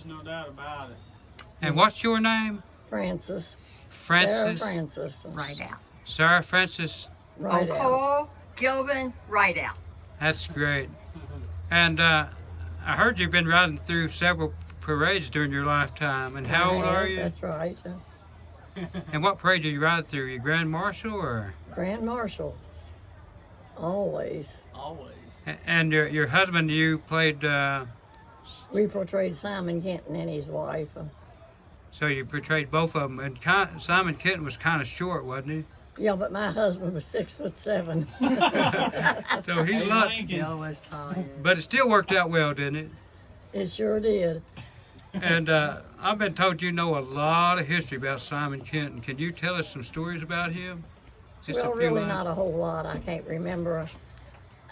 no doubt about it. And what's your name? Francis. Francis. Sarah Francis. Right out. Sarah Francis. Right out. Cole Gilvin, right out. That's great. And I heard you've been riding through several parades during your lifetime. And how old are you? That's right. And what parade did you ride through? You Grand Marshal or? Grand Marshal. Always. Always. And your husband, you played. We portrayed Simon Kenton and his wife. So you portrayed both of them. And Simon Kenton was kind of short, wasn't Yeah, but my husband was 6'7". he? So he's lucky. Bill was tired. But it still worked out well, didn't it? It sure did. And I've been told you know a lot of history about Simon Kenton. Can you tell us some stories about him? Just Well, a few really lines? not a whole lot. I can't remember.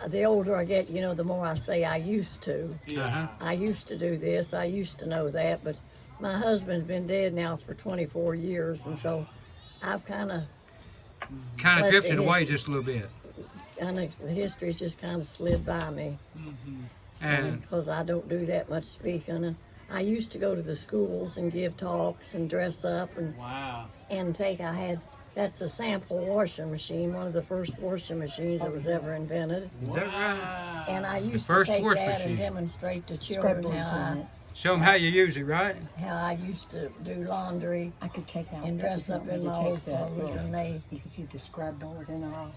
The older I get, the more I say I used to. Uh-huh. I used to do this. I used to know that. But my husband's been dead now for 24 years. And so I've kind of Kind of But drifted the away just a little bit. the history's just kind of slid by me. And Because I don't do that much speaking. And I used to go to the schools and give talks and dress up and Wow. that's a sample washing machine, one of the first washing machines that was ever invented. is that right? And I used to first take wash that and machine. demonstrate to children Show them how you use it, right? how I used to do laundry I could take out and dress up in my old clothes, and You can see the scrub board and all.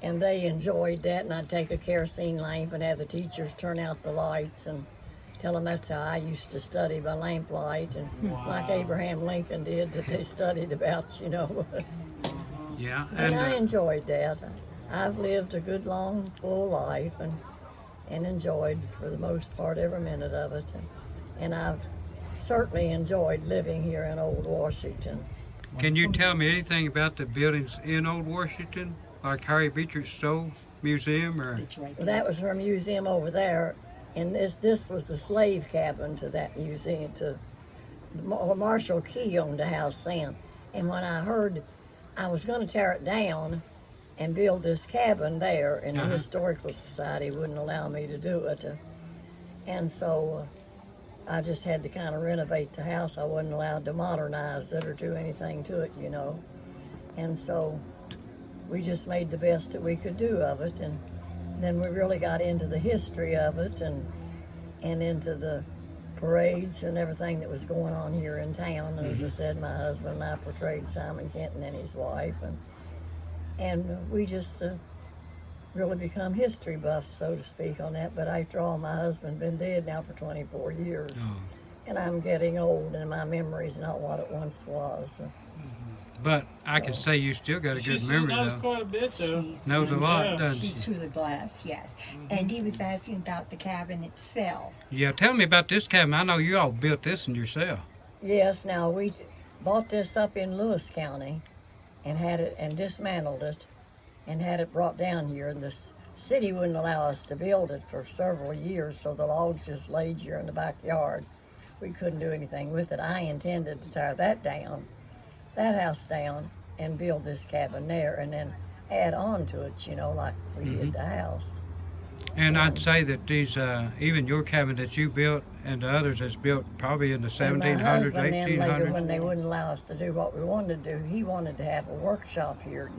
they enjoyed that. And I'd take a kerosene lamp and have the teachers turn out the lights and tell them that's how I used to study by lamplight, and like Abraham Lincoln did, that they studied about, Yeah. And I And enjoyed that. I've lived a good, long, full life and enjoyed, for the most part, every minute of it. And I've certainly enjoyed living here in Old Washington. can you tell me anything about the buildings in Old Washington, like Harry Beecher Stowe Museum, or? Well, that was her museum over there, and this was the slave cabin to that museum. Marshall Key owned the house then, and when I heard I was going to tear it down and build this cabin there, and the Historical Society wouldn't allow me to do it, and so I just had to kind of renovate the house. I wasn't allowed to modernize it or do anything to it, and so we just made the best that we could do of it. And then we really got into the history of it and into the parades and everything that was going on here in town. And as I said, my husband and I portrayed Simon Kenton and his wife, and we just really become history buffs, so to speak, on that. But after all, my husband's been dead now for 24 years, and I'm getting old, and my memory's not what it once was. But I can say you still got a good memory, knows though. quite a bit, though. Knows a lot, doesn't She's she? truly blessed, yes. And he was asking about the cabin itself. Yeah, tell me about this cabin. I know you all built this one yourself. Yes, now we bought this up in Lewis County and had it and dismantled it and had it brought down here. And the city wouldn't allow us to build it for several years, so the logs just laid here in the backyard. We couldn't do anything with it. I intended to tear that house down, and build this cabin there, and then add on to it, like we did the house. And I'd say that these, even your cabin that you built and the others that's built probably in the And my 1700s, husband then later, 1800s. when they wouldn't allow us to do what we wanted to do, he wanted to have a workshop here,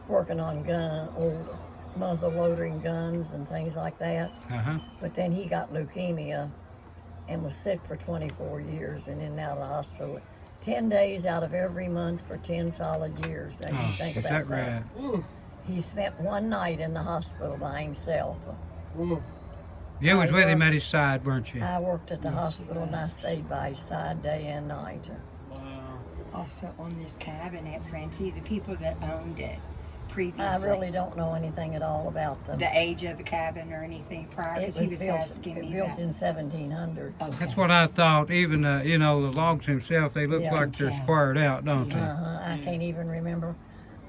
working on old muzzle loading guns and things like that. But then he got leukemia and was sick for 24 years and in and out of the hospital 10 days out of every month for 10 solid years. Now you think Is about that right? He spent one night in the hospital by himself. You was with him at his side, weren't you? I worked at the hospital and I stayed by his side day and night. Wow. Also on this cabin at Francie, the people that owned it previously. I really don't know anything at all about them. The age of the cabin or anything prior, because he was asking me built that. in 1700. Okay. That's what I thought. Even, the logs themselves, they look Yeah. like they're squared out, don't they? I can't even remember.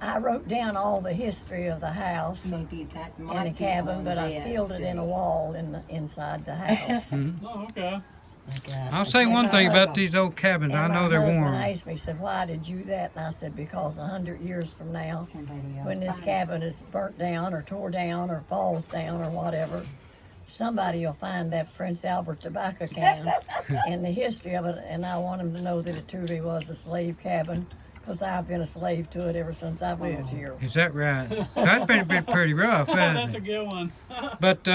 I wrote down all the history of the house Maybe that and might the be cabin, on but I this. sealed it in a wall inside the house. Oh, okay. I'll say one thing about these old cabins. I And know my they're husband warm. asked me, said, "Why did you do that?" And I said, "Because 100 years from now, Somebody else. when this cabin is burnt down or tore down or falls down or whatever, somebody will find that Prince Albert tobacco can and the history of it, and I want them to know that it truly was a slave cabin, because I've been a slave to it ever since I've lived here. Is that right? That's been pretty rough, hasn't That's it? a good one. But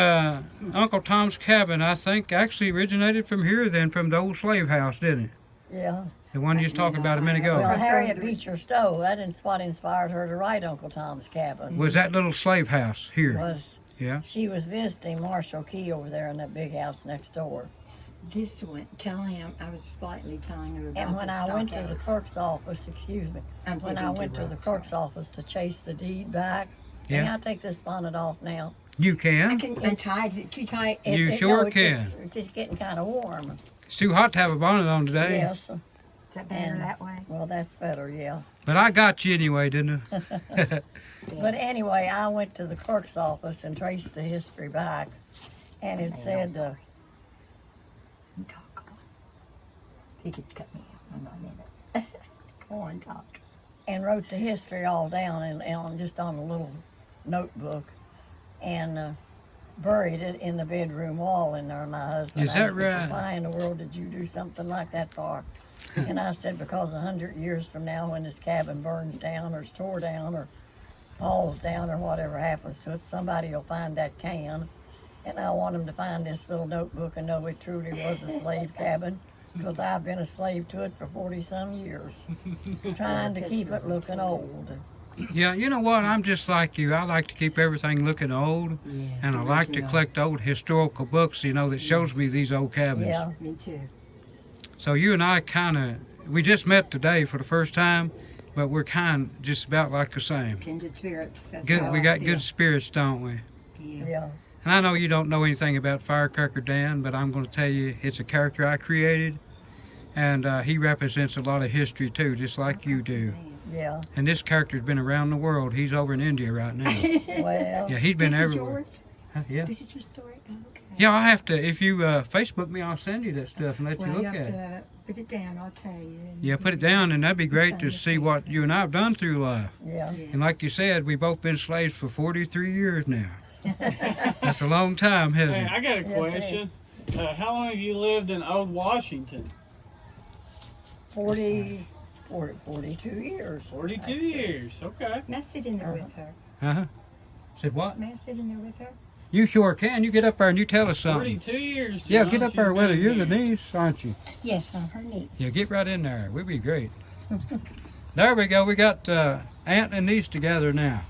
Uncle Tom's Cabin, I think, actually originated from here then, from the old slave house, didn't it? Yeah. The one you was talking about a minute ago. Well, Yes, Harriet sir. Beecher Stowe, that is what inspired her to write Uncle Tom's Cabin. Was that little slave house here? Was Yeah. she was visiting Marshall Key over there in that big house next door. This one, tell him, I was slightly telling him about And when the I went to the stockade. clerk's office, excuse me, I'm when I getting went to the interrupted. clerk's office to chase the deed back, Yeah. may I take this bonnet off now? You I can. can untie it too tight. You sure it's can. It's just getting kind of warm. It's too hot to have a bonnet on today. Yes. Is that better And- that way? Well, that's better, yeah. But I got you anyway, didn't I? But anyway, I went to the clerk's office and traced the history back, and it said, You talk, come on. He could cut me off. I'm not in it. Come on, talk. and wrote the history all down and just on a little notebook, and buried it in the bedroom wall in there. My husband Is that asked me, says, right? why in the world did you do something like that for? And I said, because 100 years from now, when this cabin burns down or is tore down or falls down or whatever happens to it, somebody will find that can. And I want them to find this little notebook and know it truly was a slave cabin, because I've been a slave to it for 40-some years, trying to keep it looking old. Yeah, you know what? I'm just like you. I like to keep everything looking old, Yes, and I like to original. collect old historical books, you know, that shows me these old cabins. Yeah, Me too. So you and I we just met today for the first time, but we're just about like the same. Kindred spirits. That's Good, how we I got feel. good spirits, don't we? Yeah. yeah. And I know you don't know anything about Firecracker Dan, but I'm going to tell you, it's a character I created, and he represents a lot of history too, just like you do. Yeah, And this character's been around the world. He's over in India right now. well, Yeah, he's been This is everywhere. yours? Huh, yeah. This is your story? Oh, okay. Yeah, I'll have to, if you Facebook me, I'll send you that stuff and let Well, you you look have at it. to put it down, I'll tell you. and Yeah, you put it can- down, and that'd be great to Sign see your what you and I have done through life. yeah. Yes. And like you said, we've both been slaves for 43 years now. That's a long time, hasn't Hey, it? I got a Yes, question. How long have you lived in Old Washington? 42 years. 42 I'd say. years. Okay. May I sit in there with her? Uh-huh. Said what? May I sit in there with her? You sure can. You get up there and you tell us something. 42 years. Yeah, John, get up she's there with her. been You're the here. niece, aren't you? Yes, I'm her niece. Yeah, get right in there. We'll be great. There we go. We got aunt and niece together now.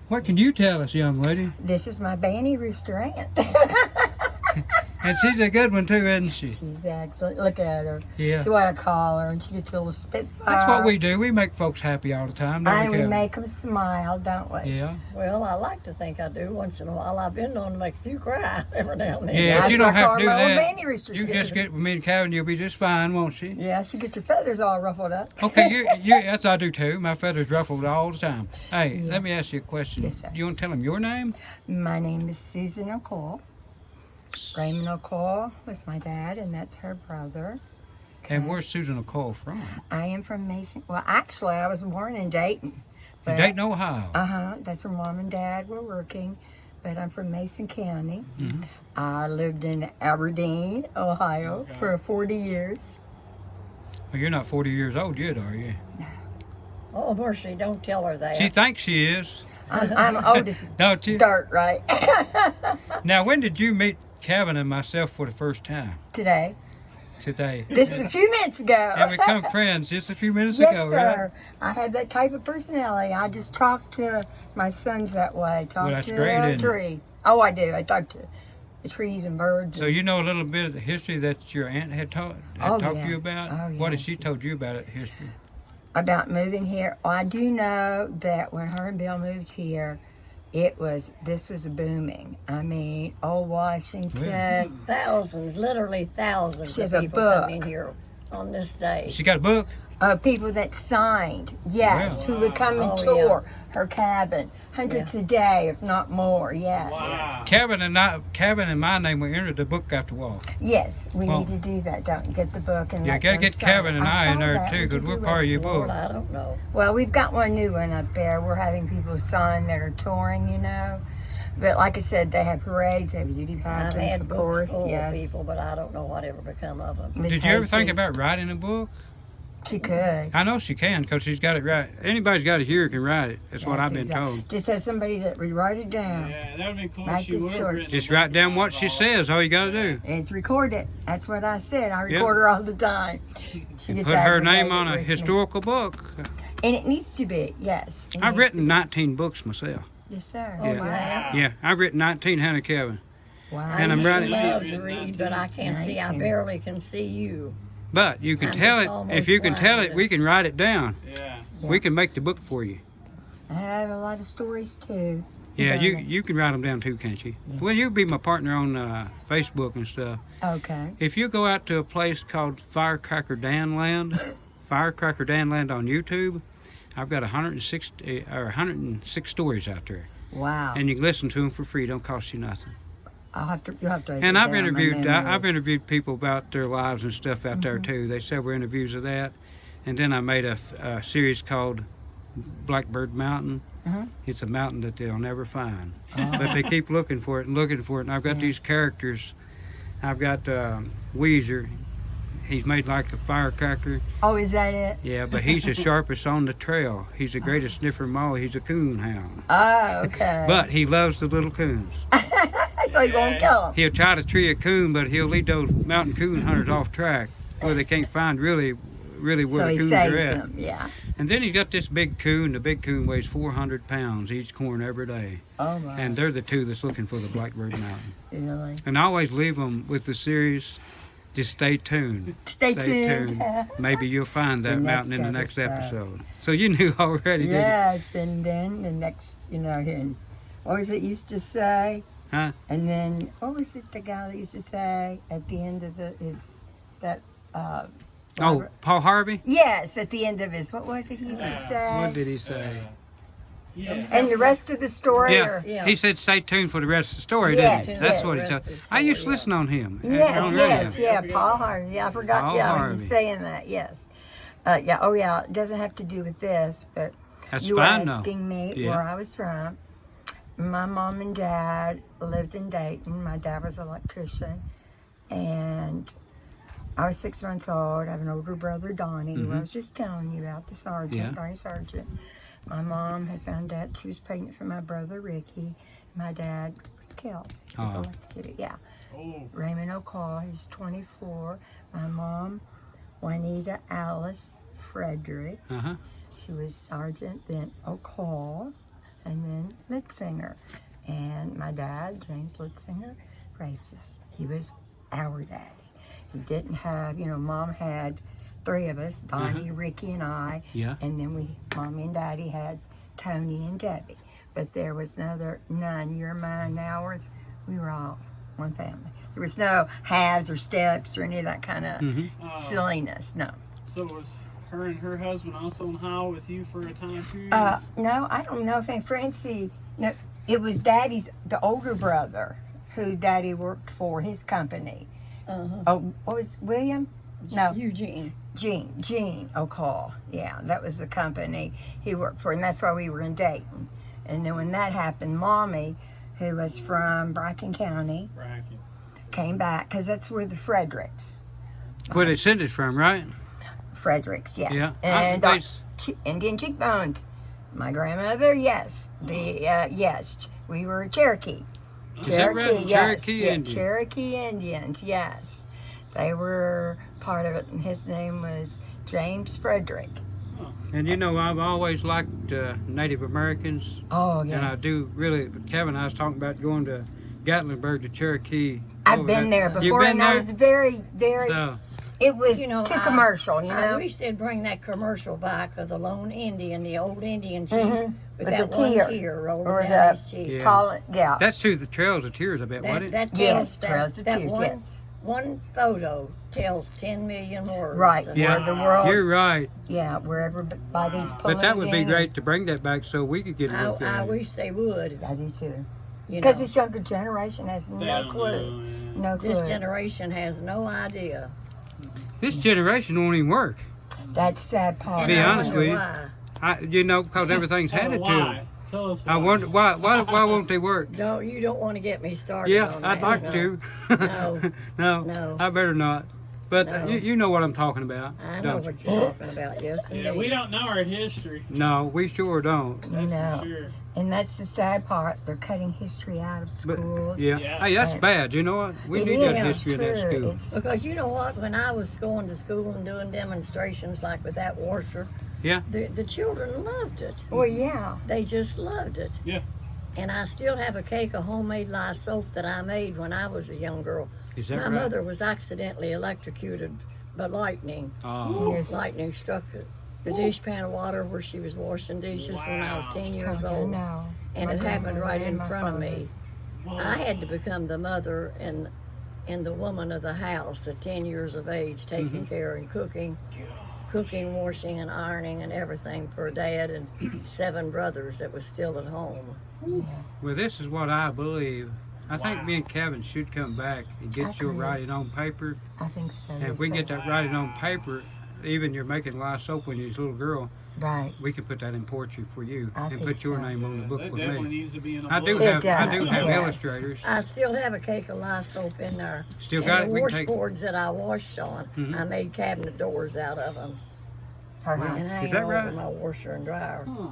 What can you tell us, young lady? This is my Banny Rooster aunt. And she's a good one too, isn't she? She's excellent. Look at her. Yeah. That's what I call her. And she gets a little spitfire. That's what we do. We make folks happy all the time, don't And we, we Kevin? make them smile, don't we? Yeah. Well, I like to think I do once in a while. I've been known to make a few cry every now and then. Yeah, That's you don't what I have call to do my little that. Banny Rooster. You She gets just her- get with me and Kevin, you'll be just fine, won't she? Yeah, she gets her feathers all ruffled up. Okay, you that's I do too. My feathers ruffled all the time. Hey, Yeah. let me ask you a question. Yes, sir. Do you want to tell them your name? My name is Susan O'Cole. Raymond O'Cole was my dad, and that's her brother. And Okay. where's Susan O'Cole from? I am from Mason. Well, actually, I was born in Dayton. In Dayton, Ohio. That's where Mom and Dad were working. But I'm from Mason County. Mhm. I lived in Aberdeen, Ohio, Okay. for 40 years. Well, you're not 40 years old yet, are you? Oh, mercy, don't tell her that. She thinks she is, I'm old as don't you? dirt, right? Now, when did you meet Kevin and myself for the first time? Today. Today. This is a few minutes ago. And we become friends just a few minutes Yes, ago, sir. I have that type of personality. I just talk to my sons that way. Talk Well, that's to great, a isn't it? tree. Oh, I do. I talk to the trees and birds. So you know a little bit of the history that your aunt had talked Oh, to yeah. you about? Oh, What has yes. she told you about it, history? About moving here. Well, I do know that when her and Bill moved here, this was booming. I mean, old Washington. Yeah. Thousands, literally thousands She has of a people come in book. here on this day. She got a book? People that signed, yes, Wow. who would come and Oh, tour her cabin, hundreds a day, if not more. Yes, Wow. Kevin and my name were entered the book after a while. yes, we Well, need to do that. Don't get the book and Yeah, let gotta them get sign Kevin it. and I in saw there that. too, We because could we're do part of it. your Lord, book. I don't know. Well, we've got one new one up there. We're having people sign that are touring, you know. But like I said, they have parades, they have beauty I've pageants, had of books course. full of Yes. people, but I don't know whatever become of them. Miss Did you ever think Hasty, about writing a book? She could. I know she can because she's got it right. Anybody's got it here can write it. That's what That's I've been exact- told. Just have somebody that rewrite it down. Yeah, that would be cool. Write She this would have short. written Just a book write down about what it she all. says. All you got to do. And it's recorded. That's what I said. I Yeah. record her all the time. She gets Put her name aggravated on a with me. historical book. And it needs to be, yes. it I've needs written to be. 19 books myself. Yes, sir. Oh, Yeah. yeah. Yeah, I've written 19, Hannah Kevin. Wow. And I'm I used writing- to love to read, but I can't see. I 19. barely can see you. But you can I'm tell just it. almost If you can tell blind. it, we can write it down. Yeah. We can make the book for you. I have a lot of stories too. Yeah, Done you it. you can write them down too, can't you? Yes. Well, you'll be my partner on Facebook and stuff. Okay. If you go out to a place called Firecracker Danland, Firecracker Danland on YouTube, I've got 106 stories out there, Wow. and you can listen to them for free. Don't cost you nothing. You'll have to write And that I've down, my interviewed I've memories. interviewed people about their lives and stuff out there Mm-hmm. too. They several interviews of that, and then I made a series called Blackbird Mountain. Uh-huh. It's a mountain that they'll never find, Oh. but they keep looking for it and looking for it. And I've got Yeah. these characters. I've got Weezer. He's made like a firecracker. Oh, is that it? Yeah, but he's the sharpest on the trail. He's the greatest sniffer of them all. He's a coon hound. Oh, okay. But he loves the little coons. So you won't kill them. He'll try to tree a coon, but he'll lead those mountain coon hunters off track where they can't find really where So the he coons saves are at. them. Yeah. And then he's got this big coon. The big coon weighs 400 pounds each corn every day. Oh my. And they're the two that's looking for the Blackbird Mountain. Really. And I always leave them with the series. Just stay tuned. Stay tuned. Maybe you'll find that The mountain next in the next episode. episode. So you knew already, didn't Yes, and then the next, and what was it used to say? Huh? And then what was it the guy that used to say at the end of that? Oh, Robert- Paul Harvey? Yes, at the end of his. What was it he used to say? What did he say? Yeah. And the rest of the story. Yeah, Or, Yeah. he said stay tuned for the rest of the story, Yes, didn't he? That's yes. what he Rest said. of the I used to story, listen on him. Yes, on yes, radio. yeah, Paul Harvey. Yeah, I forgot. Paul yeah, Harvey. he's saying that. Yes. Yeah. Oh, yeah. It doesn't have to do with this, but That's you were fine, though. asking me Yeah. where I was from. My mom and dad lived in Dayton. My dad was an electrician, and I was 6 months old. I have an older brother, Donnie, who I was just telling you about, the sergeant, Yeah. Donnie Sergeant. My mom had found out she was pregnant for my brother, Ricky. My dad was killed. He was Oh. electrocuted, yeah. Oh. Raymond O'Call, he was 24. My mom, Juanita Alice Frederick. Uh-huh. She was Sergeant, then O'Call, and then Litzinger. And my dad, James Litzinger, racist. He was our daddy. He didn't have, Mom had 3 of us, Bonnie, Ricky, and I. Yeah. And then Mommy and Daddy had Tony and Debbie. But there was none. You're mine, ours. We were all one family. There was no halves or steps or any of that kind of Mm-hmm. silliness. No. So was her and her husband also on Howell with you for a time period? No, I don't know if Francie. No, it was Daddy's the older brother who Daddy worked for, his company. Uh-huh. Oh, what was William? No, Eugene. Gene O'Call. Yeah, that was the company he worked for, and that's why we were in Dayton. And then when that happened, Mommy, who was from Bracken County, Bracken. came back because that's where the Fredericks. Where they sent it from, right? Fredericks, yes. Yeah. And They- Indian cheekbones. My grandmother, yes. Yes, we were Cherokee. Is that right? Yes. Cherokee Yeah, Indian. Cherokee Indians, yes. They were part of it, and his name was James Frederick. And I've always liked Native Americans. Oh, And I do really, Kevin and I was talking about going to Gatlinburg to Cherokee. I've Oh, been there You've before, been and there? I was very, very. So, It was You know, too I- commercial, I wish they'd bring that commercial back of the lone Indian, the old Indian chief, Mhm. with With that the one tear, tear rolling or down the- his cheek. Yeah. Call it, yeah. that's through the Trails of Tears, I bet, wasn't it? That Yes, tells, Trails of that Tears, one, yes. one photo tells 10 million words. Right, And Yeah. where the world, You're right. yeah, wherever by these But that would be Polynesian- great to bring that back so we could get a look I at it. wish they would. I do too. You Because know, this younger generation has no clue. No clue. this generation has no idea. This generation won't even work. That's the sad part. Be And I honest wonder with you. why. Because everything's handed to them. Tell us I why. wonder why won't they work? You don't want to get me started Yeah, on I'd that, like no. to. No, No, no. I better not. But No. you know what I'm talking about, I know don't you? what you're talking about, yes Yeah, indeed. we don't know our history. No, we sure don't. That's No. for sure. And that's the sad part. They're cutting history out of But, schools. yeah. Yeah. Hey, that's And- bad. You know what? We It need is that history in that true. school. It's, Because you know what, when I was going to school and doing demonstrations like with that washer, Yeah. the children loved it. well, yeah. They just loved it. Yeah. And I still have a cake of homemade lye soap that I made when I was a young girl. Is that My right? mother was accidentally electrocuted by lightning. Oh, Yes. Lightning struck the dish pan of water where she was washing dishes when I was Wow. 10 years So I old. know. And My it happened grandmother right in and my front of father. me. Whoa. I had to become the mother and the woman of the house at 10 years of age, taking care and cooking, washing and ironing and everything for a dad and 7 brothers that was still at home. well, this is what I believe. I think Wow. me and Kevin should come back and get your Agree. writing on paper. I think so. And if we can get that writing on paper, even you're making lye soap when you was a little girl, Right. we can put that in portrait for you I and think put your so. name on the book That with definitely me. needs to be in a I do book. have Yes. illustrators. I still have a cake of lye soap in there. Still And got the it. We can take. washboards that I washed on, Mhm. I made cabinet doors out of them Her Wow. and house. hang that them right? over my washer and dryer. Huh.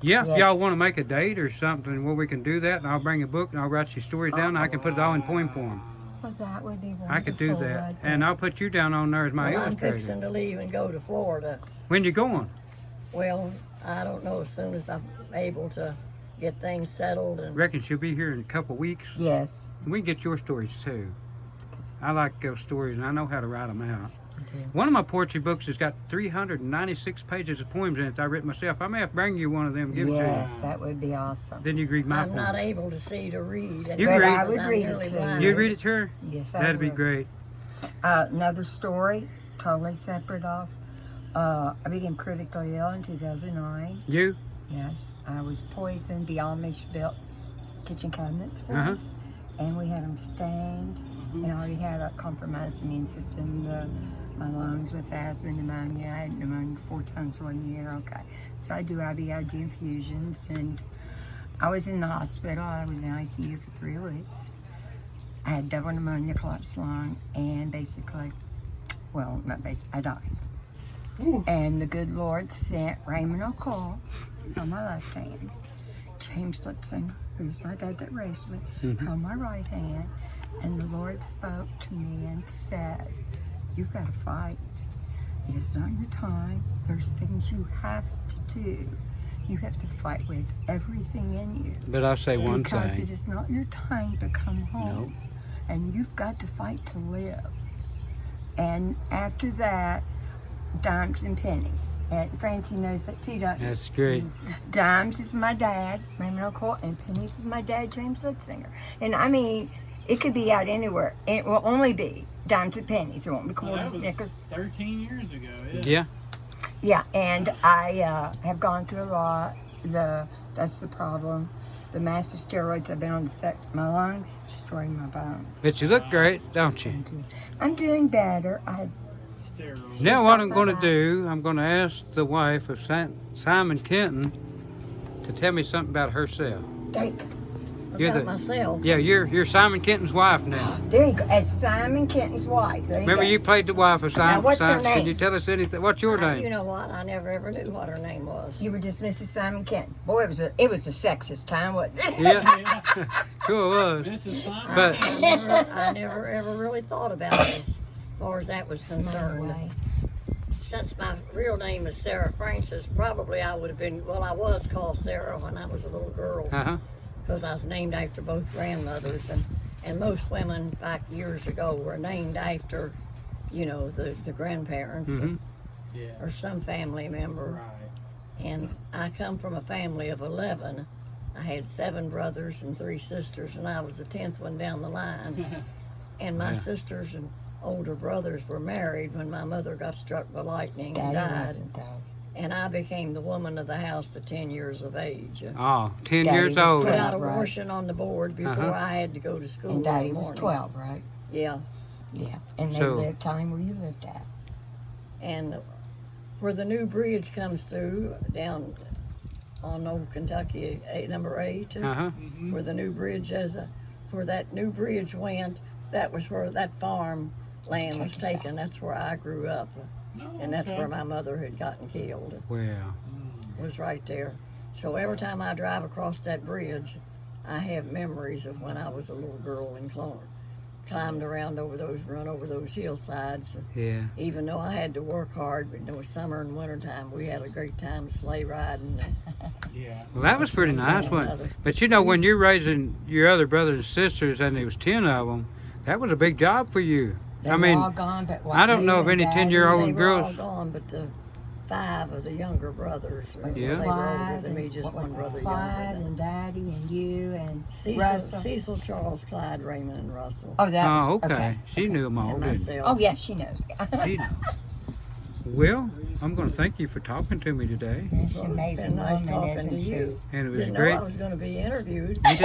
Yeah, if Yes. y'all want to make a date or something where we can do that, and I'll bring a book and I'll write your stories down. And I can put it all in poem form. Well, that would be wonderful. I could do that, right and there. I'll put you down on there as my Well, I'm illustrator. fixing to leave and go to Florida. When you going? Well, I don't know, as soon as I'm able to get things settled and Reckon she'll be here in a couple weeks. Yes. We can get your stories too. I like those stories, and I know how to write them out. do. One of my poetry books has got 396 pages of poems in it that I written myself. I may have to bring you one of them and give Yes, it to that would be awesome. you. Then you can read my I'm not poem. able to see to read. And You can But read. I would I'm read it nearly to blind. you. You'd read it to her? Yes, I That'd be would. great. Another story, totally separate off. I became critically ill in 2009. You? Yes, I was poisoned. The Amish built kitchen cabinets for Uh-huh. us, and we had them stained. And I already had a compromised immune system. My lungs with asthma, pneumonia. I had pneumonia 4 times 1 year. Okay, so I do IVIG infusions, and I was in the hospital. I was in ICU for 3 weeks. I had double pneumonia, collapsed lung, and basically, well, not basically, I died. Ooh. And the good Lord sent Raymond O'Call on my left hand, James Lipson, who's my dad that raised me, on my right hand, and the Lord spoke to me and said, "You've got to fight. It is not your time. There's things you have to do. You have to fight with everything in you. But I'll say one Because thing. it is not your time to come home. And you've got to fight to live." And after that, dimes and pennies. And Francie knows that too, don't you? That's great. Dimes is my dad, Raymond O'Call, and pennies is my dad, James Lipsinger. And I mean, it could be out anywhere. It will only be dimes and pennies. It won't be Well, quarters, that was nickels. 13 years ago. Yeah. Yeah. Yeah, and I have gone through a lot. That's the problem. The massive steroids I've been on my lungs is destroying my bones. But you look great, don't you? I'm doing better. Steroids. Now what I'm going to do, I'm going to ask the wife of Simon Kenton to tell me something about herself. You're About the- myself. Yeah, you're Simon Kenton's wife now. There you go. As Simon Kenton's wife. There you Remember go. you played the wife of Simon. what's her Simon. Can name? you tell us anything? What's your You name? know what? I never ever knew what her name was. You were just Mrs. Simon Kenton. Boy, it was a sexist time, wasn't it? Yeah, sure was. Mrs. Simon. But- I never ever really thought about it as far as that was concerned. Way. Since my real name is Sarah Francis, probably I would have been, well, I was called Sarah when I was a little girl Uh-huh. because I was named after both grandmothers. And most women back years ago were named after, you know, the grandparents Mhm. Yeah. or some family member. Right. And I come from a family of 11. I had 7 brothers and 3 sisters, and I was the 10th one down the line. And my Yeah. sisters and older brothers were married when my mother got struck by lightning and Daddy died. wasn't, though. And I became the woman of the house at 10 years of age. Oh, 10 Daddy years was old. Put Right, out a right. washing on the board before Uh-huh. I had to go to school. And Daddy in the was morning. 12, right? Yeah. Yeah. And they So- lived time where you lived at. And where the new bridge comes through down on Old Kentucky, number 8, Uh-huh. where the new bridge where that new bridge went. That was where that farm land was taken. That's where I grew up, and that's where my mother had gotten killed. Well, Was right there. So every time I drive across that bridge, I have memories of when I was a little girl and climbed around run over those hillsides. yeah. Even though I had to work hard, but it was summer and winter time, we had a great time sleigh riding. Yeah. Well, that was pretty nice, wasn't it? But you know, when you're raising your other brothers and sisters, and there was 10 of them, that was a big job for you. They I were mean, all gone, but what, I don't you know of and any Daddy, 10-year-old They were girls. all gone, but the 5 of the younger brothers. Was Yeah. They were older Clyde than me, and- just what was one it, brother Clyde younger. and Daddy and you and Cecil, Russell. Cecil, Charles, Clyde, Raymond, and Russell. Oh, that Oh, was okay. She knew them all, And didn't she? myself. Oh, yeah, she knows. She knows. Well, I'm going to thank you for talking to me today, She's Well, an it's amazing been nice woman, talking isn't to she? you. and it was Didn't know great. I was going to be interviewed. You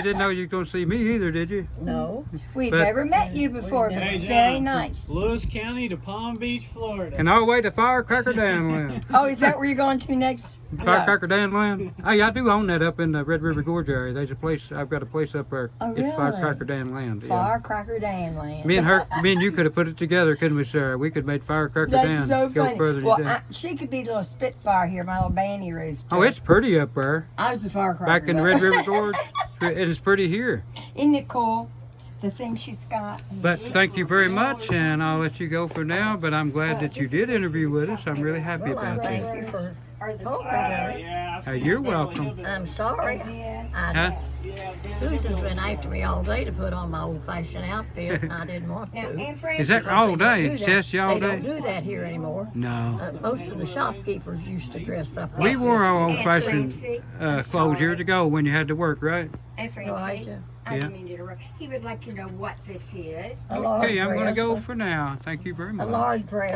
didn't know you were going to see me either, did you? No. We've But- never met you before, but Hey, it's John, very from nice. Lewis County to Palm Beach, Florida. And all the way to Firecracker Dan Land. Oh, is that where you're going to next? Firecracker Dan Land. Hey, I do own that up in the Red River Gorge area. There's a place, I've got a place up there. Oh, It's really? Firecracker Dan Land. Yeah. Firecracker Dan Land. Me and you could have put it together, couldn't we, Sarah? We could make Firecracker That's Dan so go funny. further Well, than she could be a little Spitfire here, my little banty rooster. Oh, it's pretty up there. I was the firecracker. Back in the though. Red River Gorge. And it's pretty here. Isn't it cool? The thing she's got. But thank you very much, and I'll let you go for now. But I'm glad that you did interview with us. I'm really happy Well, I about you. thank you for Are the talking to me. Yeah, I've seen You're Beverly welcome. Hillbillies. I'm sorry. Yes. Huh? Yeah, Susan's been after me all day to put on my old-fashioned outfit, and I didn't want Now, to. and Francis, Is that Because all they don't day? do It's that. just you all They don't day? do that here anymore. No. Most of the shopkeepers used to dress up We like wore this. our Aunt old-fashioned Francie, clothes years ago when you had to work, right? and Right. Francie, I Yeah. didn't mean to interrupt. He would like to know what this is. A lard Okay, I'm going to press, go for now. Thank you very A much. lard press.